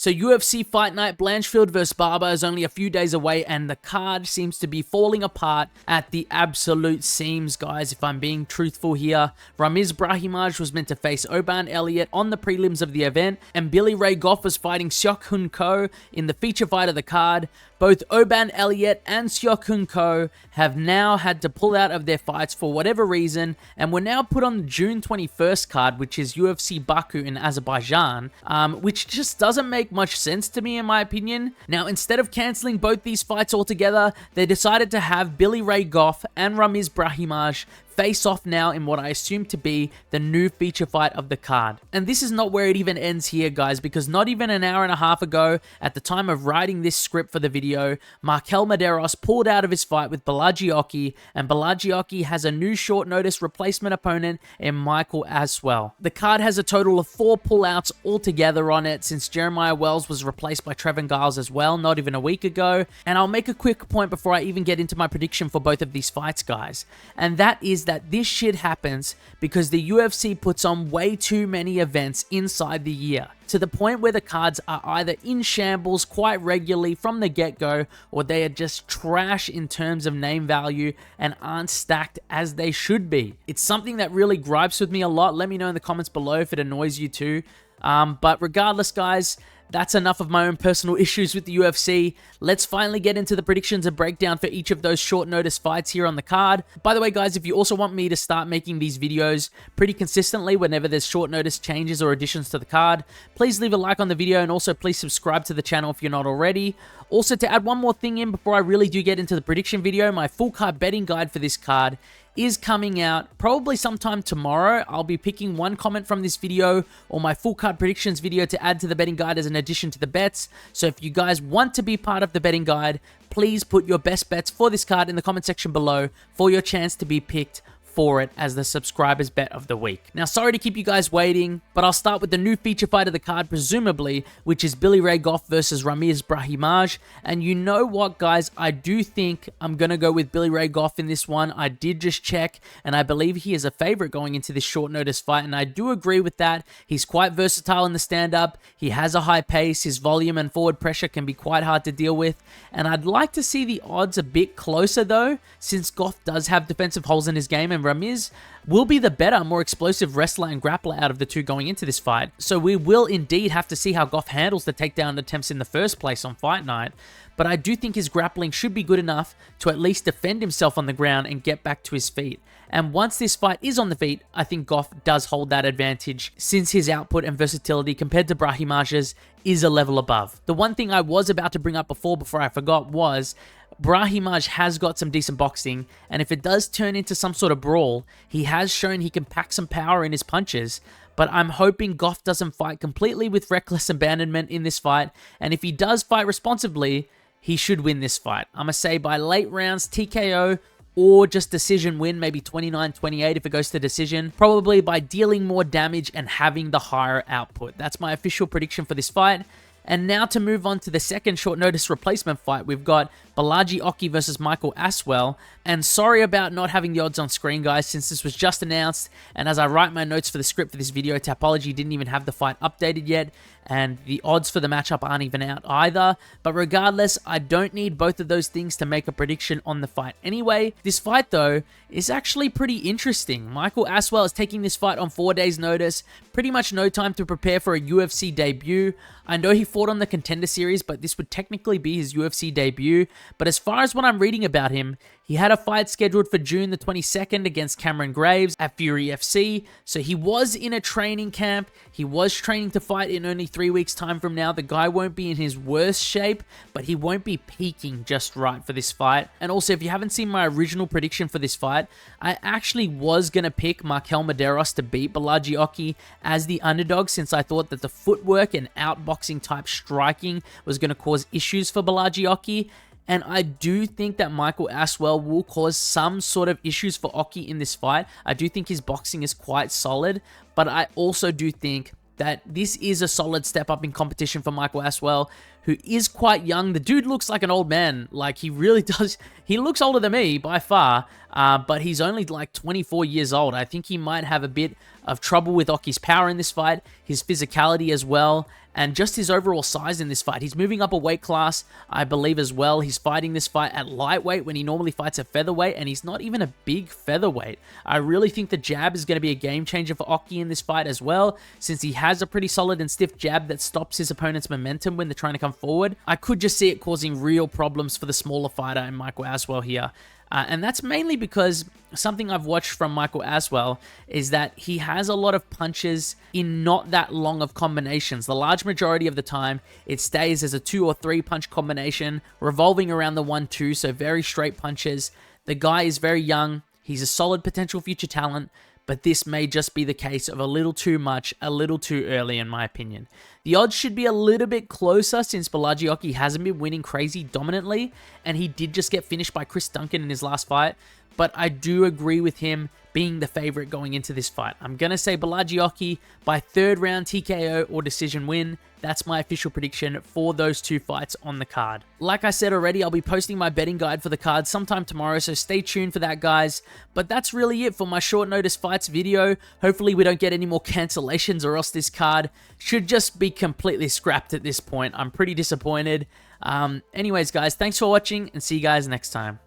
So UFC Fight Night Blanchfield vs. Barber is only a few days away, and the card seems to be falling apart at the absolute seams, guys, if I'm being truthful here. Ramiz Brahimaj was meant to face Oban Elliott on the prelims of the event, and Billy Ray Goff was fighting Seok Hoon Ko in the feature fight of the card. Both Oban Elliott and Seok Hoon Ko have now had to pull out of their fights for whatever reason, and were now put on the June 21st card, which is UFC Baku in Azerbaijan, which just doesn't make much sense to me in my opinion. Now, instead of cancelling both these fights altogether, they decided to have Billy Ray Goff and Ramiz Brahimaj face off now in what I assume to be the new feature fight of the card. And this is not where it even ends here, guys, because not even an hour and a half ago, at the time of writing this script for the video, Markel Medeiros pulled out of his fight with Balaji Oki, and Balaji Oki has a new short notice replacement opponent in Michael Aswell. The card has a total of 4 pullouts altogether on it, since Jeremiah Wells was replaced by Trevin Giles as well, not even a week ago. And I'll make a quick point before I even get into my prediction for both of these fights, guys, and that is that this shit happens because the UFC puts on way too many events inside the year, to the point where the cards are either in shambles quite regularly from the get-go, or they are just trash in terms of name value and aren't stacked as they should be. It's something that really gripes with me a lot. Let me know in the comments below if it annoys you too. But regardless, guys, that's enough of my own personal issues with the UFC. Let's finally get into the predictions and breakdown for each of those short notice fights here on the card. By the way, guys, if you also want me to start making these videos pretty consistently whenever there's short notice changes or additions to the card, please leave a like on the video, and also please subscribe to the channel if you're not already. Also, to add one more thing in before I really do get into the prediction video, my full card betting guide for this card is coming out probably sometime tomorrow. I'll be picking one comment from this video or my full card predictions video to add to the betting guide as an addition to the bets. So if you guys want to be part of the betting guide, please put your best bets for this card in the comment section below for your chance to be picked for it as the subscribers bet of the week. Now, sorry to keep you guys waiting, but I'll start with the new feature fight of the card, presumably, which is Billy Ray Goff versus Ramiz Brahimaj. And you know what, guys, I do think I'm gonna go with Billy Ray Goff in this one. I did just check, and I believe he is a favorite going into this short notice fight, and I do agree with that. He's quite versatile in the stand-up, he has a high pace, his volume and forward pressure can be quite hard to deal with, and I'd like to see the odds a bit closer though, since Goff does have defensive holes in his game, and Ramiz will be the better, more explosive wrestler and grappler out of the two going into this fight. So we will indeed have to see how Goff handles the takedown attempts in the first place on Fight Night, but I do think his grappling should be good enough to at least defend himself on the ground and get back to his feet. And once this fight is on the feet, I think Goff does hold that advantage, since his output and versatility compared to Brahimaj's is a level above. The one thing I was about to bring up before I forgot was Brahimaj has got some decent boxing, and if it does turn into some sort of brawl, he has shown he can pack some power in his punches. But I'm hoping Goff doesn't fight completely with reckless abandonment in this fight, and if he does fight responsibly, he should win this fight. I'm gonna say by late rounds, TKO, or just decision win, maybe 29-28 if it goes to decision, probably by dealing more damage and having the higher output. That's my official prediction for this fight. And now to move on to the second short notice replacement fight, we've got Balaji Oki versus Michael Aswell. And sorry about not having the odds on screen, guys, since this was just announced, and as I write my notes for the script for this video, Tapology didn't even have the fight updated yet, and the odds for the matchup aren't even out either. But regardless, I don't need both of those things to make a prediction on the fight anyway. This fight, though, is actually pretty interesting. Michael Aswell is taking this fight on 4 days' notice, pretty much no time to prepare for a UFC debut. I know he fought on the Contender Series, but this would technically be his UFC debut. But as far as what I'm reading about him, he had a fight scheduled for June the 22nd against Cameron Graves at Fury FC. So he was in a training camp. He was training to fight in only 3 weeks' time from now. The guy won't be in his worst shape, but he won't be peaking just right for this fight. And also, if you haven't seen my original prediction for this fight, I actually was going to pick Markel Medeiros to beat Balaji Oki as the underdog, since I thought that the footwork and outboxing type striking was going to cause issues for Balaji Oki. And I do think that Michael Aswell will cause some sort of issues for Oki in this fight. I do think his boxing is quite solid, but I also do think that this is a solid step up in competition for Michael Aswell. who is quite young. The dude looks like an old man. Like, he really does. He looks older than me by far, but he's only like 24 years old. I think he might have a bit of trouble with Oki's power in this fight, his physicality as well, and just his overall size in this fight. He's moving up a weight class, I believe, as well. He's fighting this fight at lightweight when he normally fights at featherweight, and he's not even a big featherweight. I really think the jab is going to be a game changer for Oki in this fight as well, since he has a pretty solid and stiff jab that stops his opponent's momentum when they're trying to come forward. I could just see it causing real problems for the smaller fighter in Michael Aswell here. And that's mainly because something I've watched from Michael Aswell is that he has a lot of punches in not that long of combinations. The large majority of the time, it stays as a 2 or 3 punch combination, revolving around the 1-2, so very straight punches. The guy is very young. He's a solid potential future talent, but this may just be the case of a little too much, a little too early in my opinion. The odds should be a little bit closer since Balaji Oki hasn't been winning crazy dominantly, and he did just get finished by Chris Duncan in his last fight, but I do agree with him being the favorite going into this fight. I'm going to say Balaji Oki by 3rd round TKO or decision win. That's my official prediction for those 2 fights on the card. Like I said already, I'll be posting my betting guide for the card sometime tomorrow, so stay tuned for that, guys. But that's really it for my short notice fights video. Hopefully we don't get any more cancellations, or else this card should just be completely scrapped at this point. I'm pretty disappointed. Anyways, guys, thanks for watching, and see you guys next time.